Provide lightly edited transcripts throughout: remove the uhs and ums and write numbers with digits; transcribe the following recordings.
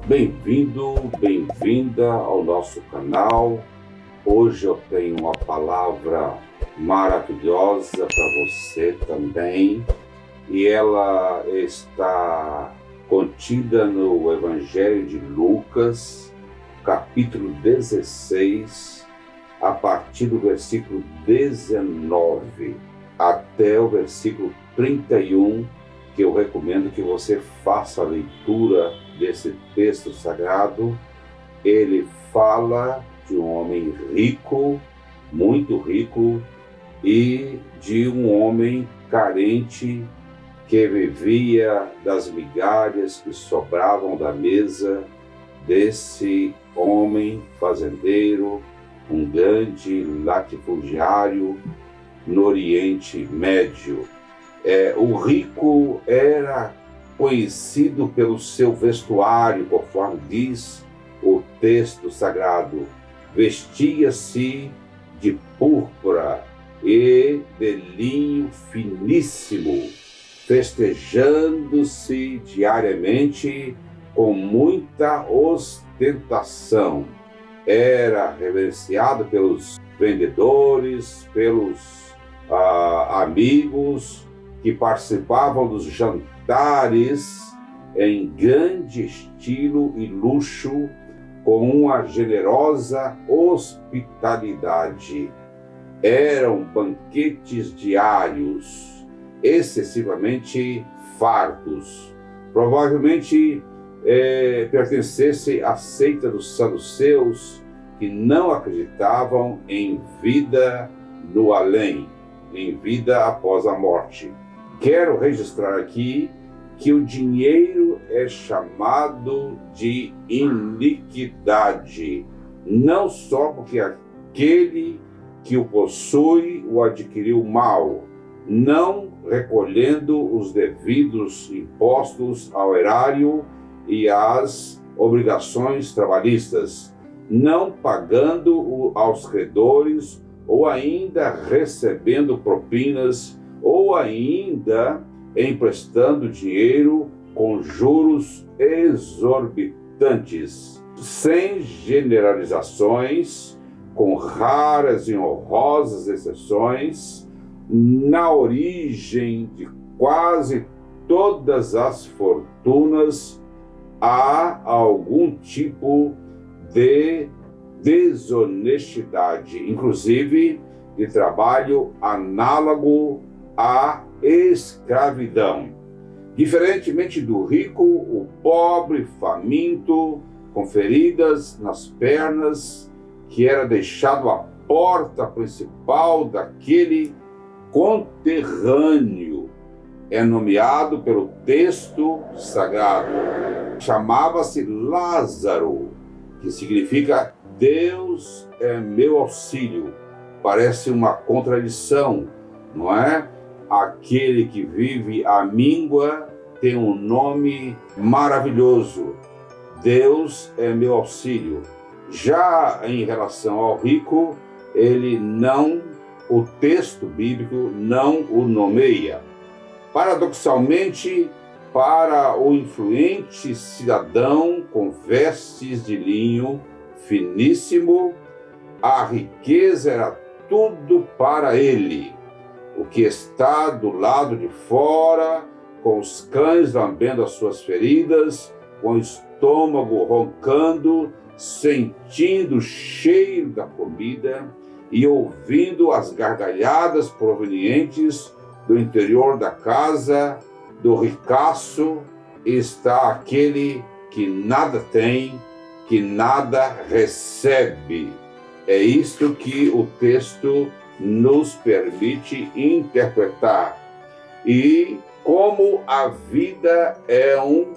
Bem-vindo, bem-vinda ao nosso canal. Hoje eu tenho uma palavra maravilhosa para você também, e ela está contida no Evangelho de Lucas, capítulo 16, a partir do versículo 19 até o versículo 31, que eu recomendo que você faça a leitura desse texto sagrado. Ele fala de um homem rico, muito rico, e de um homem carente que vivia das migalhas que sobravam da mesa desse homem fazendeiro, um grande latifundiário no Oriente Médio. O rico era conhecido pelo seu vestuário, conforme diz o texto sagrado. Vestia-se de púrpura e de linho finíssimo, festejando-se diariamente com muita ostentação. Era reverenciado pelos vendedores, pelos amigos que participavam dos jantares em grande estilo e luxo, com uma generosa hospitalidade. Eram banquetes diários, excessivamente fartos. Provavelmente pertencesse à seita dos saduceus, que não acreditavam em vida no além, em vida após a morte. Quero registrar aqui que o dinheiro é chamado de iniquidade, não só porque aquele que o possui o adquiriu mal, não recolhendo os devidos impostos ao erário e às obrigações trabalhistas, não pagando aos credores, ou ainda recebendo propinas, ou ainda emprestando dinheiro com juros exorbitantes, sem generalizações, com raras e honrosas exceções. Na origem de quase todas as fortunas há algum tipo de desonestidade, inclusive de trabalho análogo à escravidão. Diferentemente do rico, o pobre faminto, com feridas nas pernas, que era deixado à porta principal daquele conterrâneo, é nomeado pelo texto sagrado. Chamava-se Lázaro, que significa Deus é meu auxílio. Parece uma contradição, não é? Aquele que vive à míngua tem um nome maravilhoso. Deus é meu auxílio. Já em relação ao rico, o texto bíblico não o nomeia. Paradoxalmente, para o influente cidadão com vestes de linho finíssimo, a riqueza era tudo para ele. O que está do lado de fora, com os cães lambendo as suas feridas, com o estômago roncando, sentindo o cheiro da comida e ouvindo as gargalhadas provenientes do interior da casa do ricaço, está aquele que nada tem, que nada recebe. É isto que o texto nos permite interpretar. E como a vida é um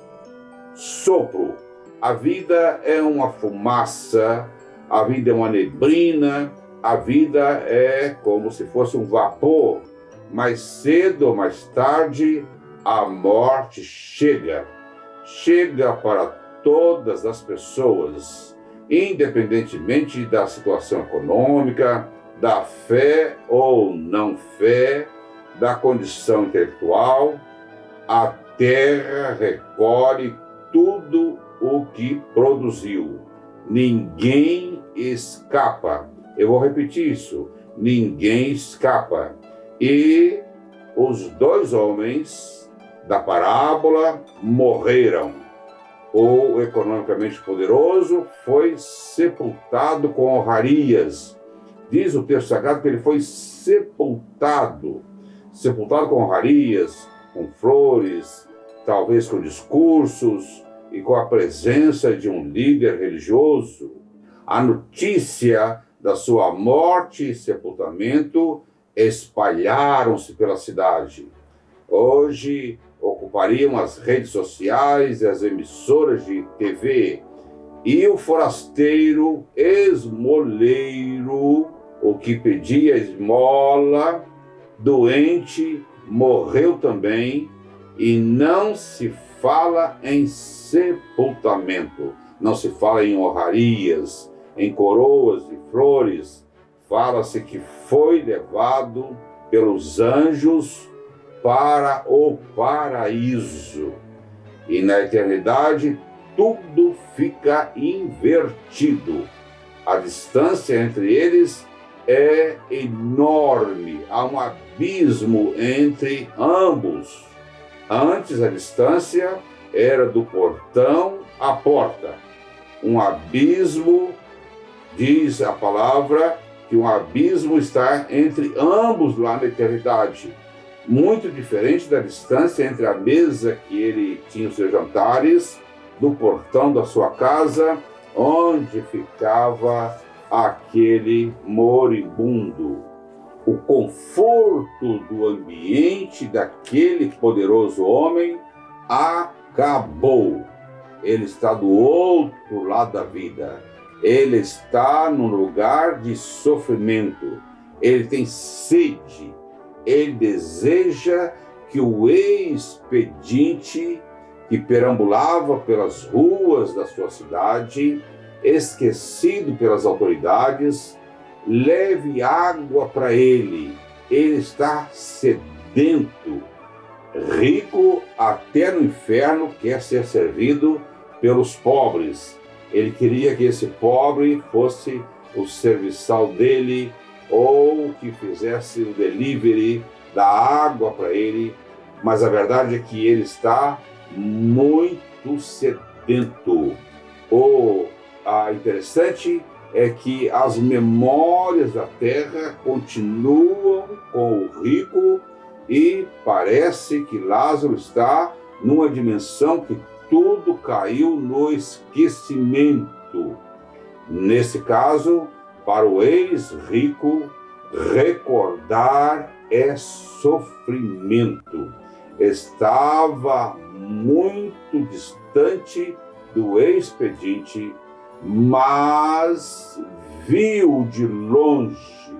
sopro, a vida é uma fumaça, a vida é uma neblina, a vida é como se fosse um vapor. Mais cedo ou mais tarde, a morte chega para todas as pessoas, independentemente da situação econômica, da fé ou não fé, da condição intelectual. A terra recolhe tudo o que produziu. Ninguém escapa. Eu vou repetir isso. Ninguém escapa. E os dois homens da parábola morreram. O economicamente poderoso foi sepultado com honrarias. Diz o texto sagrado que ele foi sepultado com honrarias, com flores, talvez com discursos e com a presença de um líder religioso. A notícia da sua morte e sepultamento espalharam-se pela cidade. Hoje ocupariam as redes sociais e as emissoras de TV. E o forasteiro esmoleiro, o que pedia esmola, doente, morreu também, e não se fala em sepultamento, não se fala em honrarias, em coroas e flores. Fala-se que foi levado pelos anjos para o paraíso. E na eternidade tudo fica invertido. A distância entre eles é enorme. Há um abismo entre ambos. Antes a distância era do portão à porta. Um abismo, diz a palavra, que um abismo está entre ambos lá na eternidade. Muito diferente da distância entre a mesa que ele tinha os seus jantares, do portão da sua casa, onde ficava aquele moribundo. O conforto do ambiente daquele poderoso homem acabou. Ele está do outro lado da vida. Ele está num lugar de sofrimento. Ele tem sede. Ele deseja que o ex-pedinte que perambulava pelas ruas da sua cidade, esquecido pelas autoridades, leve água para ele. Ele está sedento. Rico até no inferno quer ser servido pelos pobres. Ele queria que esse pobre fosse o serviçal dele, ou que fizesse o delivery da água para ele, mas a verdade é que ele está muito sedento. O interessante é que as memórias da terra continuam com o rico e parece que Lázaro está numa dimensão que tudo caiu no esquecimento. Nesse caso, para o ex-rico, recordar é sofrimento. Estava muito distante do ex-pedinte, mas viu de longe.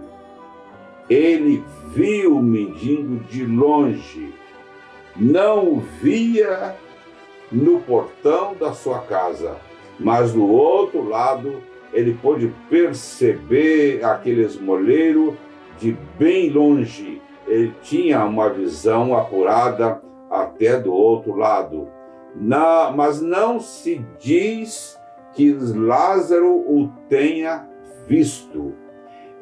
Ele viu o mendigo de longe. Não o via no portão da sua casa, mas do outro lado ele pôde perceber aquele esmoleiro de bem longe. Ele tinha uma visão apurada até do outro lado. Mas não se diz que Lázaro o tenha visto.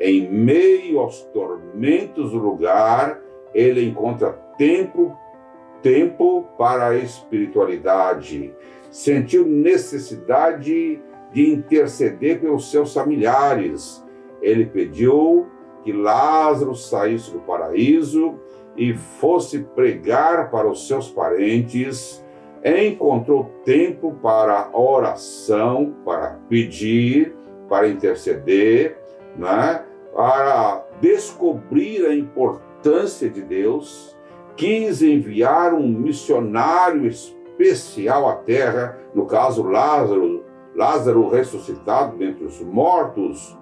Em meio aos tormentos do lugar, ele encontra tempo para a espiritualidade. Sentiu necessidade de interceder pelos seus familiares. Ele pediu que Lázaro saísse do paraíso e fosse pregar para os seus parentes. Encontrou tempo para oração, para pedir, para interceder, né? Para descobrir a importância de Deus. Quis enviar um missionário especial à terra, no caso Lázaro ressuscitado dentre os mortos.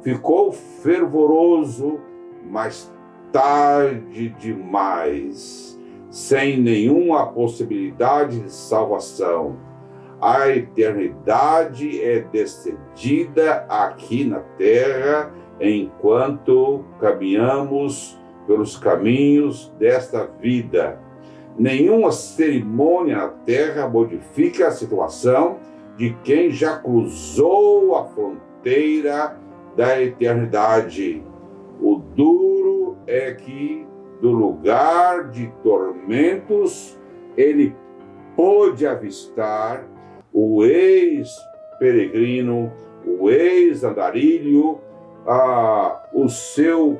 Ficou fervoroso, mas tarde demais, sem nenhuma possibilidade de salvação. A eternidade é decidida aqui na terra, enquanto caminhamos pelos caminhos desta vida. Nenhuma cerimônia na terra modifica a situação de quem já cruzou a fronteira da eternidade. O duro é que, do lugar de tormentos, ele pôde avistar o ex-peregrino, o ex-andarilho, o seu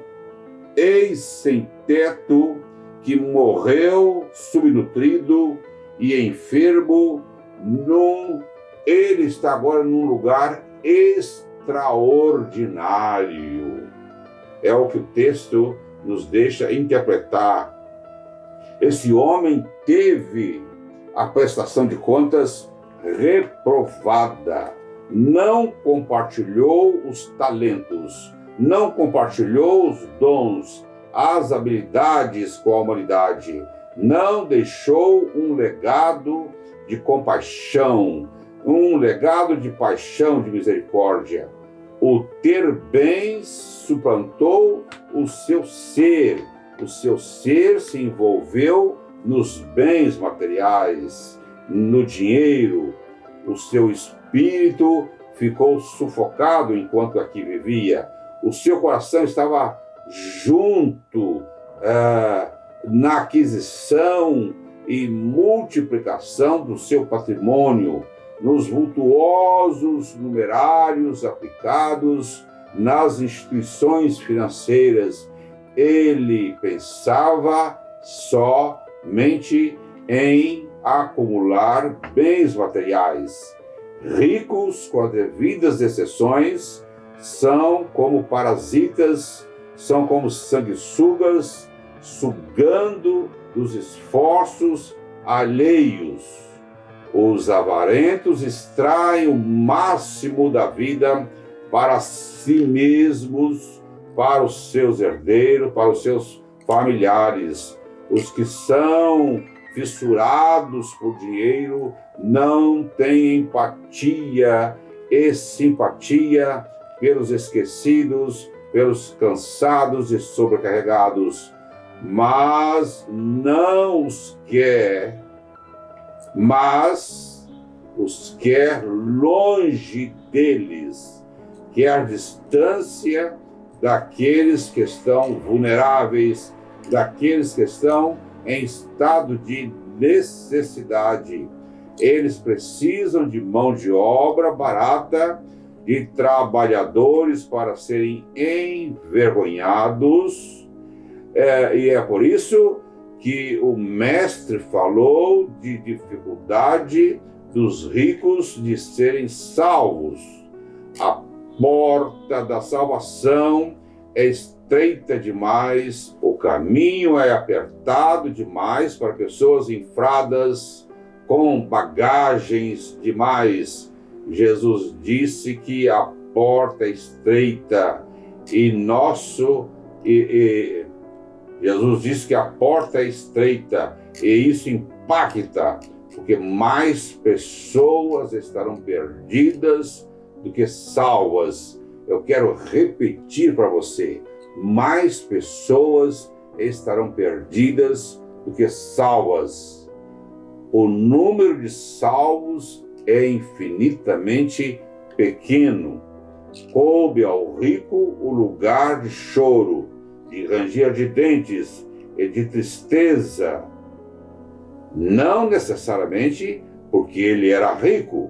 ex-sem-teto, que morreu subnutrido e enfermo. Ele está agora num lugar extraordinário. É o que o texto nos deixa interpretar. Esse homem teve a prestação de contas reprovada, não compartilhou os talentos, não compartilhou os dons, as habilidades com a humanidade, não deixou um legado de compaixão, um legado de paixão, de misericórdia. O ter bens suplantou o seu ser se envolveu nos bens materiais, no dinheiro. O seu espírito ficou sufocado enquanto aqui vivia. O seu coração estava junto na aquisição e multiplicação do seu patrimônio, nos vultuosos numerários aplicados nas instituições financeiras. Ele pensava somente em acumular bens materiais. Ricos, com as devidas exceções, são como parasitas, são como sanguessugas, sugando dos esforços alheios. Os avarentos extraem o máximo da vida para si mesmos, para os seus herdeiros, para os seus familiares. Os que são fissurados por dinheiro não têm empatia e simpatia pelos esquecidos, pelos cansados e sobrecarregados, mas não os quer, mas os quer longe deles, quer distância daqueles que estão vulneráveis, daqueles que estão em estado de necessidade. Eles precisam de mão de obra barata, de trabalhadores para serem envergonhados. E é por isso que o mestre falou de dificuldade dos ricos de serem salvos. A porta da salvação é estreita demais, o caminho é apertado demais para pessoas infradas com bagagens demais. Jesus disse que a porta é estreita Jesus disse que a porta é estreita e isso impacta, porque mais pessoas estarão perdidas do que salvas. Eu quero repetir para você, mais pessoas estarão perdidas do que salvas. O número de salvos é infinitamente pequeno. Coube ao rico o lugar de choro, de ranger de dentes e de tristeza. Não necessariamente porque ele era rico.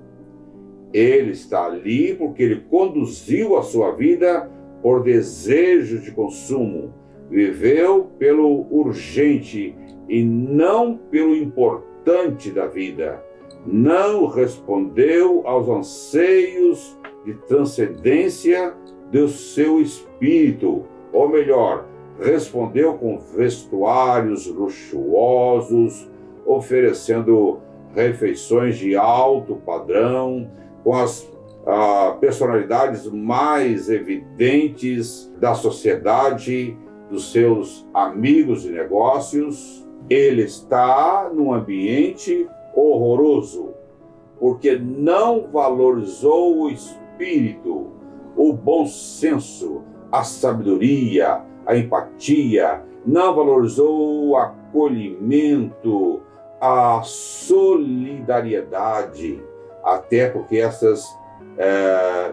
Ele está ali porque ele conduziu a sua vida por desejos de consumo. Viveu pelo urgente e não pelo importante da vida. Não respondeu aos anseios de transcendência do seu espírito. Ou melhor, respondeu com vestuários luxuosos, oferecendo refeições de alto padrão, com as personalidades mais evidentes da sociedade, dos seus amigos de negócios. Ele está num ambiente horroroso, porque não valorizou o espírito, o bom senso, a sabedoria, a empatia, não valorizou o acolhimento, a solidariedade, até porque essas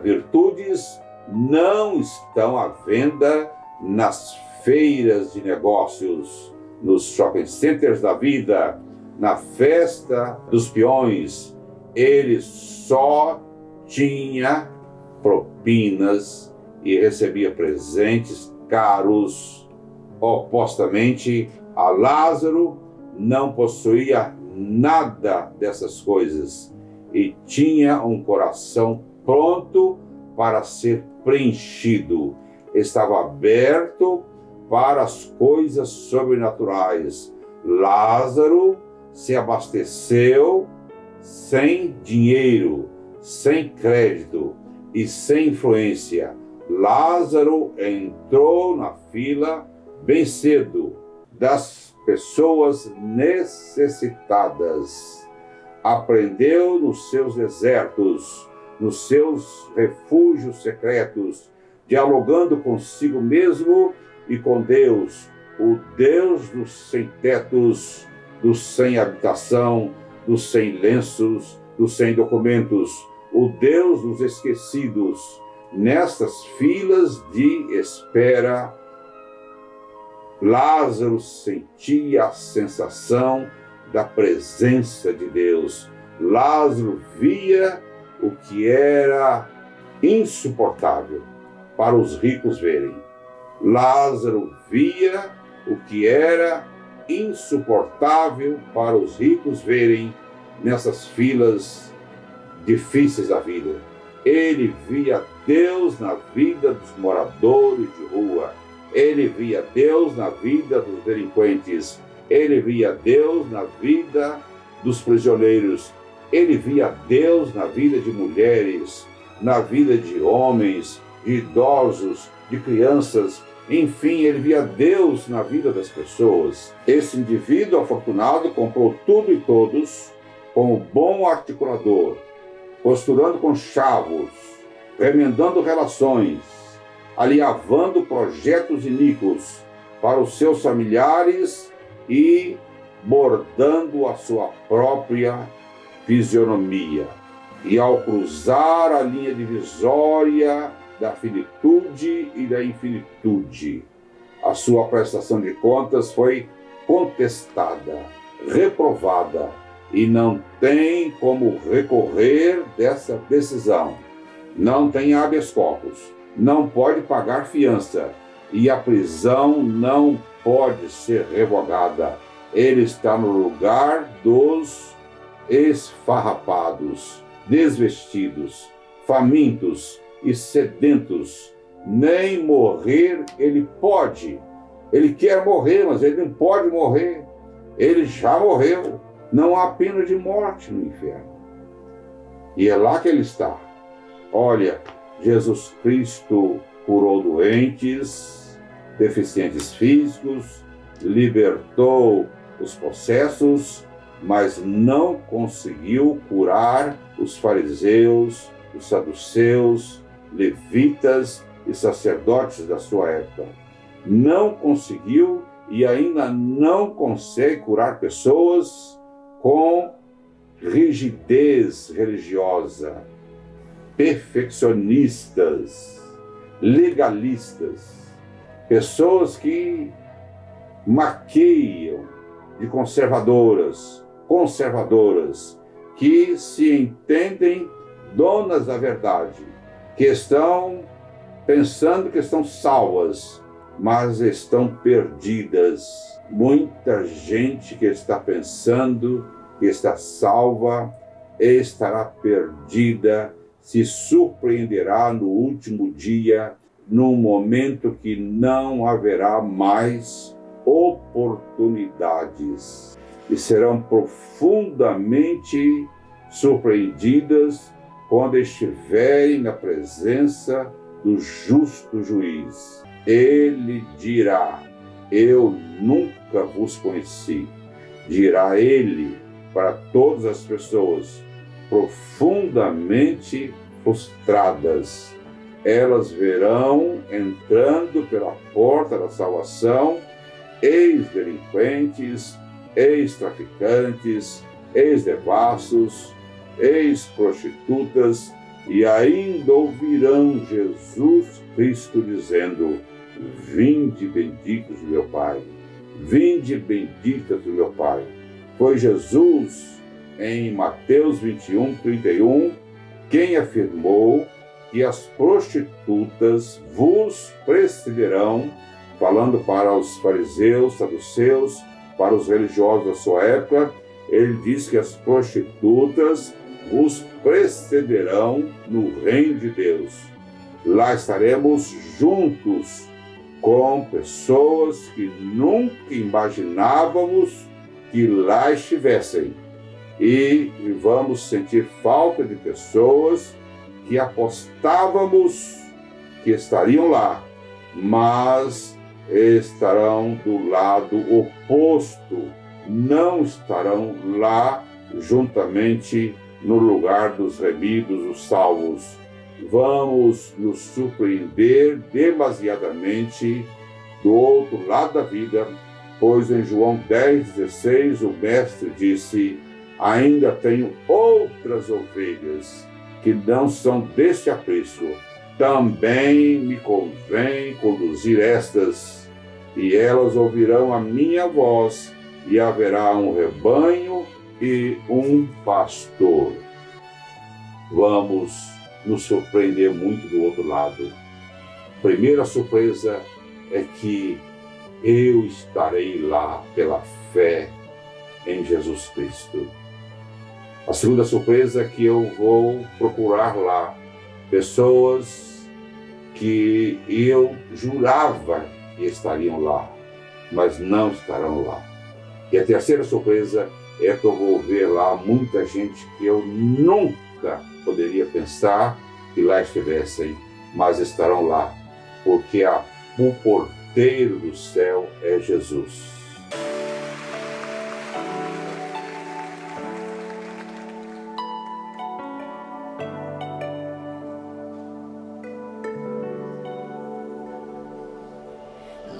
virtudes não estão à venda nas feiras de negócios, nos shopping centers da vida, na festa dos peões. Ele só tinha propinas e recebia presentes caros. Opostamente a Lázaro, não possuía nada dessas coisas e tinha um coração pronto para ser preenchido. Estava aberto para as coisas sobrenaturais. Lázaro se abasteceu sem dinheiro, sem crédito e sem influência. Lázaro entrou na fila bem cedo das pessoas necessitadas. Aprendeu nos seus desertos, nos seus refúgios secretos, dialogando consigo mesmo e com Deus, o Deus dos sem-tetos, dos sem habitação, dos sem lenços, dos sem documentos, o Deus dos esquecidos. Nestas filas de espera, Lázaro sentia a sensação da presença de Deus. Lázaro via o que era insuportável para os ricos verem. Lázaro via o que era insuportável para os ricos verem nessas filas difíceis da vida. Ele via Deus na vida dos moradores de rua. Ele via Deus na vida dos delinquentes. Ele via Deus na vida dos prisioneiros. Ele via Deus na vida de mulheres, na vida de homens, de idosos, de crianças. Enfim, ele via Deus na vida das pessoas. Esse indivíduo afortunado comprou tudo e todos como bom articulador, costurando com chavos, remendando relações, alinhavando projetos iníquos para os seus familiares e bordando a sua própria fisionomia. E ao cruzar a linha divisória da finitude e da infinitude, a sua prestação de contas foi contestada, reprovada, e não tem como recorrer dessa decisão. Não tem habeas corpus, não pode pagar fiança e a prisão não pode ser revogada. Ele está no lugar dos esfarrapados, desvestidos, famintos e sedentos. Nem morrer ele pode. Ele quer morrer, mas ele não pode morrer. Ele já morreu. Não há pena de morte no inferno. E é lá que ele está. Olha, Jesus Cristo curou doentes, deficientes físicos, libertou os possessos, mas não conseguiu curar os fariseus, os saduceus, levitas e sacerdotes da sua época. Não conseguiu e ainda não consegue curar pessoas com rigidez religiosa, perfeccionistas, legalistas, pessoas que maqueiam de conservadoras, que se entendem donas da verdade, que estão pensando que estão salvas, mas estão perdidas. Muita gente que está pensando que está salva estará perdida, se surpreenderá no último dia, num momento que não haverá mais oportunidades, e serão profundamente surpreendidas quando estiverem na presença do justo juiz. Ele dirá: eu nunca vos conheci. Dirá ele para todas as pessoas profundamente frustradas. Elas verão entrando pela porta da salvação ex-delinquentes, ex-traficantes, ex-devassos, ex-prostitutas, e ainda ouvirão Jesus Cristo dizendo: vinde benditos do meu Pai, vinde benditas do meu Pai. Foi Jesus, em Mateus 21:31, quem afirmou que as prostitutas vos precederão, falando para os fariseus, saduceus, para os religiosos da sua época. Ele diz que as prostitutas vos precederão no reino de Deus. Lá estaremos juntos com pessoas que nunca imaginávamos que lá estivessem. E vamos sentir falta de pessoas que apostávamos que estariam lá, mas estarão do lado oposto, não estarão lá juntamente no lugar dos remidos, os salvos. Vamos nos surpreender demasiadamente do outro lado da vida, pois em João 10,16 o Mestre disse: ainda tenho outras ovelhas que não são deste aprisco. Também me convém conduzir estas, e elas ouvirão a minha voz, e haverá um rebanho e um pastor. Vamos nos surpreender muito do outro lado. Primeira surpresa é que eu estarei lá pela fé em Jesus Cristo. A segunda surpresa é que eu vou procurar lá pessoas que eu jurava que estariam lá, mas não estarão lá. E a terceira surpresa é que eu vou ver lá muita gente que eu nunca poderia pensar que lá estivessem, mas estarão lá, porque o porteiro do céu é Jesus.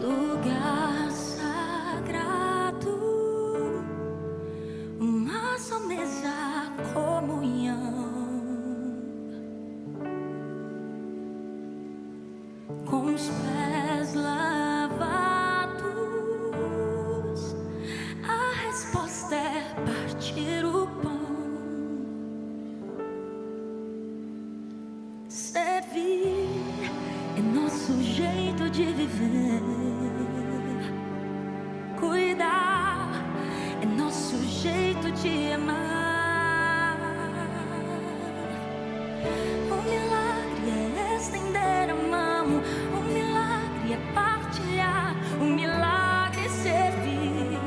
Lugar sagrado, uma só mesa, comunhão, com os pés lavados, a resposta é partir o pão, servir é nosso jeito de viver. Cuidar é nosso jeito de amar. O milagre é estender a mão, o milagre é partilhar, o milagre é servir,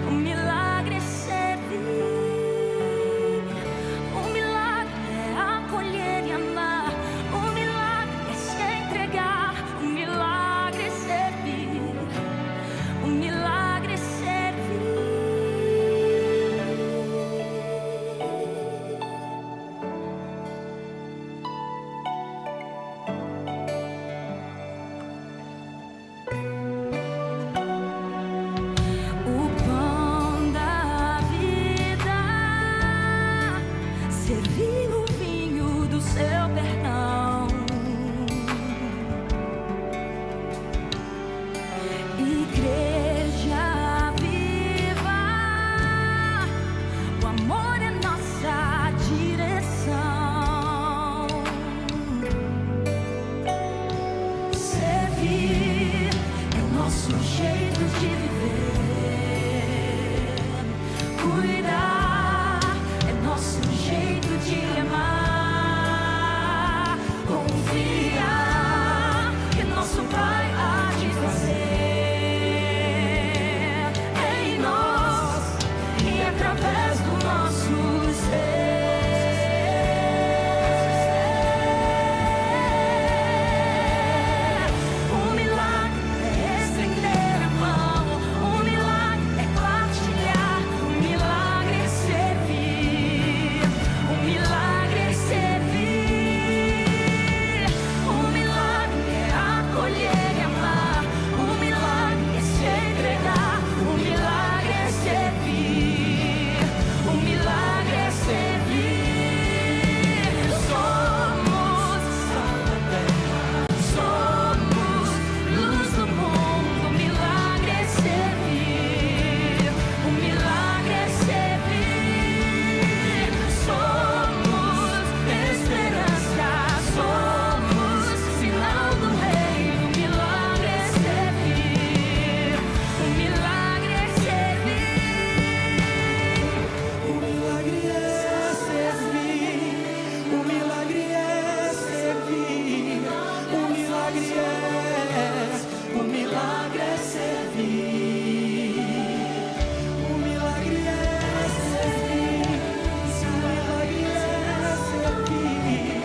o milagre é servir, o milagre é acolher e amar, o milagre é se entregar, o milagre é servir, o milagre é servir. servir. O milagre é servir. O milagre é servir.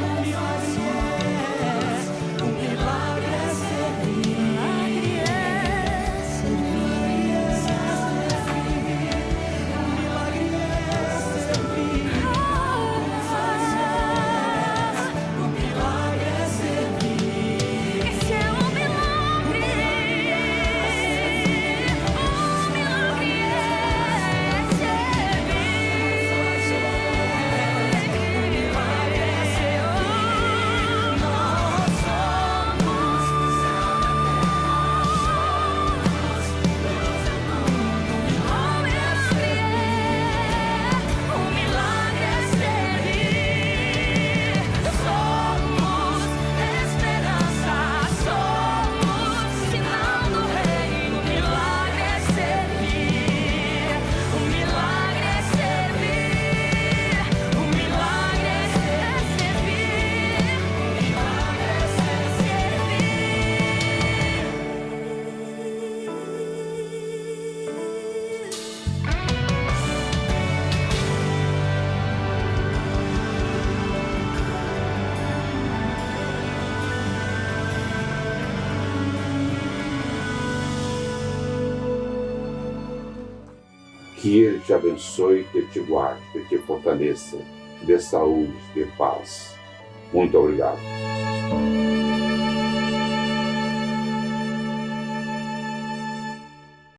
O milagre é. O milagre é servir. O milagre é servir. O milagre é servir. O milagre é servir. Esse é o milagre. O milagre é somos esperança, somos sinal do reino. O milagre é servir. O milagre é servir. O milagre é servir. O milagre é Que Ele te abençoe, que Ele te guarde, que Ele te fortaleça, te dê saúde, te dê paz. Muito obrigado.